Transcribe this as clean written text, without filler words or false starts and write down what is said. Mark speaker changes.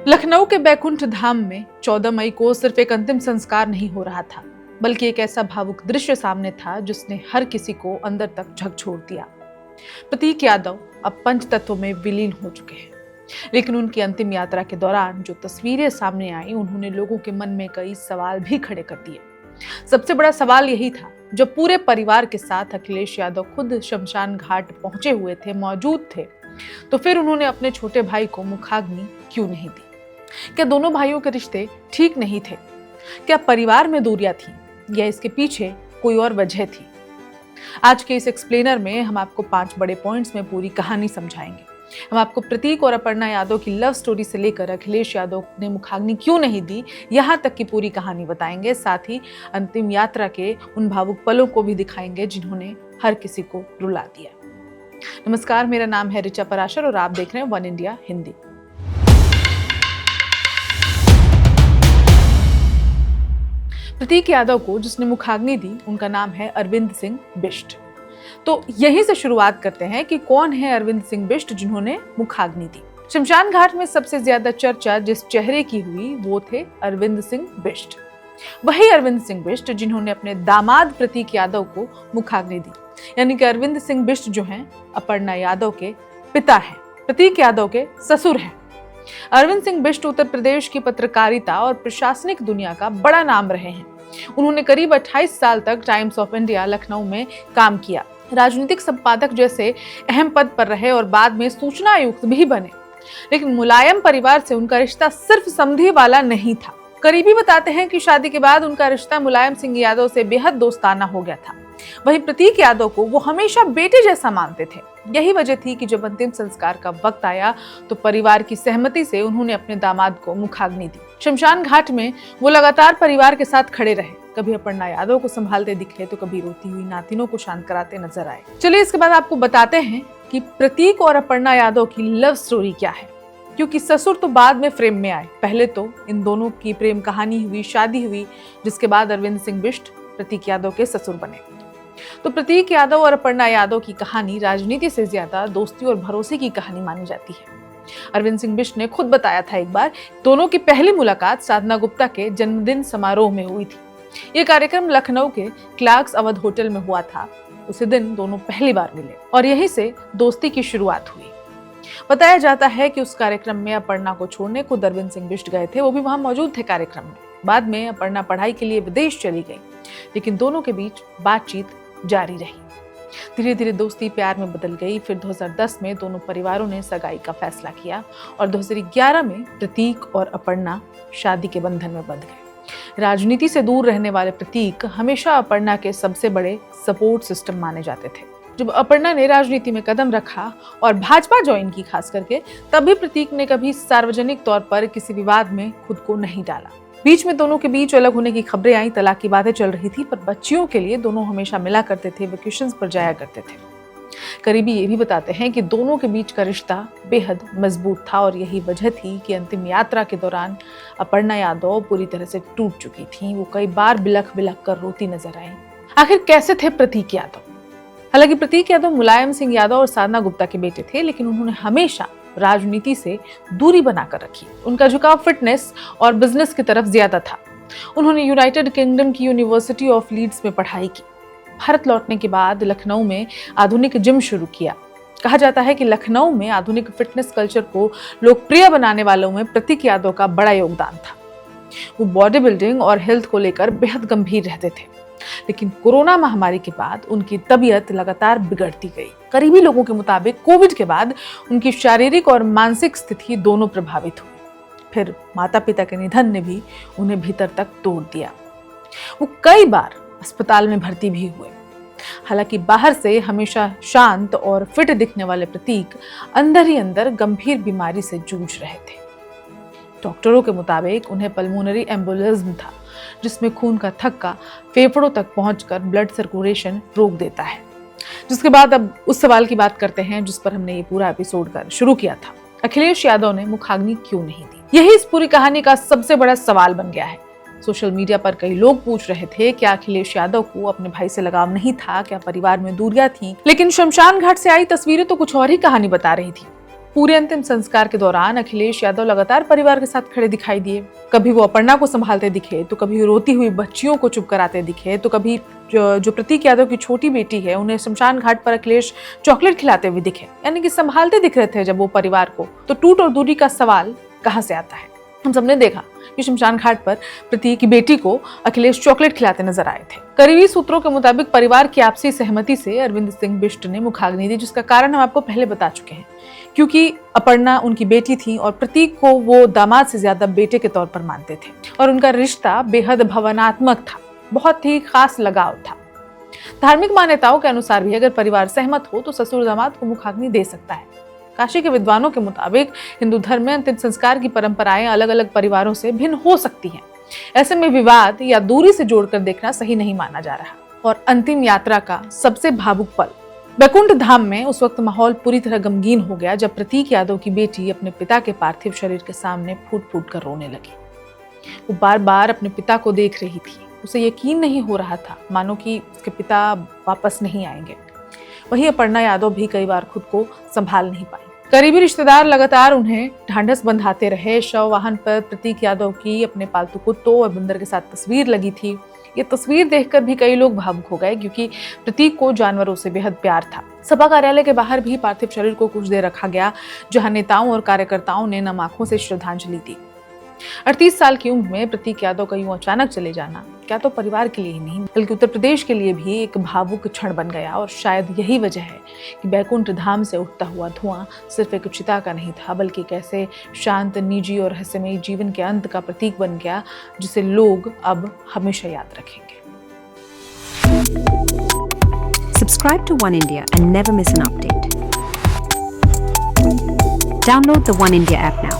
Speaker 1: लखनऊ के बैकुंठ धाम में 14 मई को सिर्फ एक अंतिम संस्कार नहीं हो रहा था, बल्कि एक ऐसा भावुक दृश्य सामने था जिसने हर किसी को अंदर तक झकझोर दिया। प्रतीक यादव अब पंच तत्वों में विलीन हो चुके हैं, लेकिन उनकी अंतिम यात्रा के दौरान जो तस्वीरें सामने आई, उन्होंने लोगों के मन में कई सवाल भी खड़े कर दिए। सबसे बड़ा सवाल यही था, जब पूरे परिवार के साथ अखिलेश यादव खुद शमशान घाट पहुंचे हुए थे, मौजूद थे, तो फिर उन्होंने अपने छोटे भाई को मुखाग्नि क्यों नहीं दी? क्या दोनों भाइयों के रिश्ते ठीक नहीं थे? क्या परिवार में दूरियां थीं, या इसके पीछे कोई और वजह थी? आज के इस एक्सप्लेनर में हम आपको 5 बड़े पॉइंट्स में पूरी कहानी समझाएंगे। हम आपको प्रतीक और अपर्णा यादव की लव स्टोरी से लेकर अखिलेश यादव ने मुखाग्नि क्यों नहीं दी, यहाँ तक की पूरी कहानी बताएंगे। साथ ही अंतिम यात्रा के उन भावुक पलों को भी दिखाएंगे जिन्होंने हर किसी को रुला दिया। नमस्कार, मेरा नाम है ऋचा पराशर और आप देख रहे हैं वन इंडिया हिंदी। प्रतीक यादव को जिसने मुखाग्नि दी, उनका नाम है अरविंद सिंह बिष्ट। तो यहीं से शुरुआत करते हैं कि कौन है अरविंद सिंह बिष्ट जिन्होंने मुखाग्नि दी। शमशान घाट में सबसे ज्यादा चर्चा जिस चेहरे की हुई वो थे अरविंद सिंह बिष्ट। वही अरविंद सिंह बिष्ट जिन्होंने अपने दामाद प्रतीक यादव को मुखाग्नि दी। यानी कि अरविंद सिंह बिष्ट जो हैं अपर्णा यादव के पिता हैं, प्रतीक यादव के ससुर हैं। अरविंद सिंह बिष्ट उत्तर प्रदेश की पत्रकारिता और प्रशासनिक दुनिया का बड़ा नाम रहे हैं। उन्होंने करीब 28 साल तक टाइम्स ऑफ इंडिया लखनऊ में काम किया, राजनीतिक संपादक जैसे अहम पद पर रहे और बाद में सूचना आयुक्त भी बने। लेकिन मुलायम परिवार से उनका रिश्ता सिर्फ समधी वाला नहीं था। करीबी बताते हैं कि शादी के बाद उनका रिश्ता मुलायम सिंह यादव से बेहद दोस्ताना हो गया था। वहीं प्रतीक यादव को वो हमेशा बेटे जैसा मानते थे। यही वजह थी कि जब अंतिम संस्कार का वक्त आया तो परिवार की सहमति से उन्होंने अपने दामाद को मुखाग्नि दी। शमशान घाट में वो लगातार परिवार के साथ खड़े रहे, कभी अपर्णा यादव को संभालते दिखे तो कभी रोती हुई नातिनों को शांत कराते नजर आए। चलिए इसके बाद आपको बताते हैं कि प्रतीक और अपर्णा यादव की लव स्टोरी क्या है, क्योंकि ससुर तो बाद में फ्रेम में आए। पहले तो इन दोनों की प्रेम कहानी हुई, शादी हुई, जिसके बाद अरविंद सिंह बिष्ट प्रतीक यादव के ससुर बने। तो प्रतीक यादव और अपर्णा यादव की कहानी राजनीति से ज्यादा दोस्ती और भरोसे की कहानी मानी जाती है। अरविंद सिंह बिष्ट ने खुद बताया था, एक बार दोनों की पहली मुलाकात साधना गुप्ता के जन्मदिन समारोह में हुई थी। ये कार्यक्रम लखनऊ के क्लार्क्स अवध होटल में हुआ था। उसी दिन दोनों पहली बार मिले और यहीं से दोस्ती की शुरुआत हुई। बताया जाता है कि उस कार्यक्रम में अपर्णा को छोड़ने खुद अरविंद सिंह बिष्ट गए थे, वो भी वहां मौजूद थे कार्यक्रम में। बाद में अपर्णा पढ़ाई के लिए विदेश चली गई, लेकिन दोनों के बीच बातचीत जारी रही। धीरे धीरे दोस्ती प्यार में बदल गई। फिर 2010 में दोनों परिवारों ने सगाई का फैसला किया और 2011 में प्रतीक और अपर्णा शादी के बंधन में बंध गए। राजनीति से दूर रहने वाले प्रतीक हमेशा अपर्णा के सबसे बड़े सपोर्ट सिस्टम माने जाते थे। जब अपर्णा ने राजनीति में कदम रखा और भाजपा ज्वाइन की खास करके, तब भी प्रतीक ने कभी सार्वजनिक तौर पर किसी विवाद में खुद को नहीं डाला। बीच में दोनों के बीच अलग होने की खबरें आई, तलाक की बातें चल रही थी, पर बच्चियों के लिए दोनों हमेशा मिला करते थे, वेकेशंस पर जाया करते थे। करीबी ये भी बताते हैं कि दोनों के बीच का रिश्ता बेहद मजबूत था और यही वजह थी कि अंतिम यात्रा के दौरान अपर्णा यादव पूरी तरह से टूट चुकी थी। वो कई बार बिलख बिलख कर रोती नजर आई। आखिर कैसे थे प्रतीक यादव? हालांकि प्रतीक यादव मुलायम सिंह यादव और साधना गुप्ता के बेटे थे, लेकिन उन्होंने हमेशा राजनीति से दूरी बनाकर रखी। उनका झुकाव फिटनेस और बिजनेस की तरफ ज्यादा था। उन्होंने यूनाइटेड किंगडम की यूनिवर्सिटी ऑफ लीड्स में पढ़ाई की। भारत लौटने के बाद लखनऊ में आधुनिक जिम शुरू किया। कहा जाता है कि लखनऊ में आधुनिक फिटनेस कल्चर को लोकप्रिय बनाने वालों में प्रतीक यादव का बड़ा योगदान था। वो बॉडी बिल्डिंग और हेल्थ को लेकर बेहद गंभीर रहते थे, लेकिन कोरोना महामारी के बाद उनकी तबीयत लगातार बिगड़ती गई। करीबी लोगों के मुताबिक कोविड के बाद उनकी शारीरिक और मानसिक स्थिति दोनों प्रभावित हुई। फिर माता पिता के निधन ने भी उन्हें भीतर तक तोड़ दिया। वो कई बार अस्पताल में भर्ती भी हुए। हालांकि बाहर से हमेशा शांत और फिट दिखने वाले प्रतीक अंदर ही अंदर गंभीर बीमारी से जूझ रहे थे। डॉक्टरों के मुताबिक उन्हें पल्मोनरी एम्बोलिज्म था, जिसमें खून का थक्का फेफड़ों तक पहुंचकर ब्लड सर्कुलेशन रोक देता है। जिसके बाद अब उस सवाल की बात करते हैं जिस पर हमने ये पूरा एपिसोड कर शुरू किया था। अखिलेश यादव ने मुखाग्नि क्यों नहीं दी? यही इस पूरी कहानी का सबसे बड़ा सवाल बन गया है। सोशल मीडिया पर कई लोग पूछ रहे थे, क्या अखिलेश यादव को अपने भाई से लगाव नहीं था? क्या परिवार में दूरियां थी? लेकिन शमशान घाट से आई तस्वीरें तो कुछ और ही कहानी बता रही थी। पूरे अंतिम संस्कार के दौरान अखिलेश यादव लगातार परिवार के साथ खड़े दिखाई दिए। कभी वो अपर्णा को संभालते दिखे, तो कभी रोती हुई बच्चियों को चुप कराते दिखे, तो कभी जो प्रतीक यादव की छोटी बेटी है उन्हें शमशान घाट पर अखिलेश चॉकलेट खिलाते हुए दिखे, यानी कि संभालते दिख रहे थे जब वो परिवार को। तो टूट और दूरी का सवाल कहां से आता है? हम सबने देखा कि शमशान घाट पर प्रतीक की बेटी को अखिलेश चॉकलेट खिलाते नजर आए थे। करीबी सूत्रों के मुताबिक परिवार की आपसी सहमति से अरविंद सिंह बिष्ट ने मुखाग्नि दी, जिसका कारण हम आपको पहले बता चुके हैं। क्योंकि अपर्णा उनकी बेटी थी और प्रतीक को वो दामाद से ज्यादा बेटे के तौर पर मानते थे और उनका रिश्ता बेहद भावनात्मक था, बहुत ही खास लगाव था। धार्मिक मान्यताओं के अनुसार भी अगर परिवार सहमत हो तो ससुर दामाद को मुखाग्नि दे सकता है। काशी के विद्वानों के मुताबिक हिंदू धर्म में अंतिम संस्कार की परंपराएं अलग अलग परिवारों से भिन्न हो सकती हैं। ऐसे में विवाद या दूरी से जोड़कर देखना सही नहीं माना जा रहा। और अंतिम यात्रा का सबसे भावुक पल, वैकुंठ धाम में उस वक्त माहौल पूरी तरह गमगीन हो गया जब प्रतीक यादव की बेटी अपने पिता के पार्थिव शरीर के सामने फूट फूट कर रोने लगी। वो बार बार अपने पिता को देख रही थी। उसे यकीन नहीं हो रहा था, मानो कि उसके पिता वापस नहीं आएंगे। वहीं अपर्णा यादव भी कई बार खुद को संभाल नहीं पाई। करीबी रिश्तेदार लगातार उन्हें ढांढस बंधाते रहे। शव वाहन पर प्रतीक यादव की अपने पालतू कुत्तों और बंदर के साथ तस्वीर लगी थी। ये तस्वीर देखकर भी कई लोग भावुक हो गए, क्योंकि प्रतीक को जानवरों से बेहद प्यार था। सपा कार्यालय के बाहर भी पार्थिव शरीर को कुछ देर रखा गया, जहां नेताओं और कार्यकर्ताओं ने नम आंखों से श्रद्धांजलि दी। 38 साल की उम्र में प्रतीक यादव का यूं अचानक चले जाना क्या तो परिवार के लिए ही नहीं बल्कि उत्तर प्रदेश के लिए भी एक भावुक क्षण बन गया। और शायद यही वजह है कि बैकुंठ धाम से उठता हुआ धुआं सिर्फ एक चिता का नहीं था, बल्कि एक ऐसे शांत, निजी और रहस्यमयी जीवन के अंत का प्रतीक बन गया, जिसे लोग अब हमेशा याद रखेंगे।
Speaker 2: Subscribe to One India and never miss an update. Download the One India app now.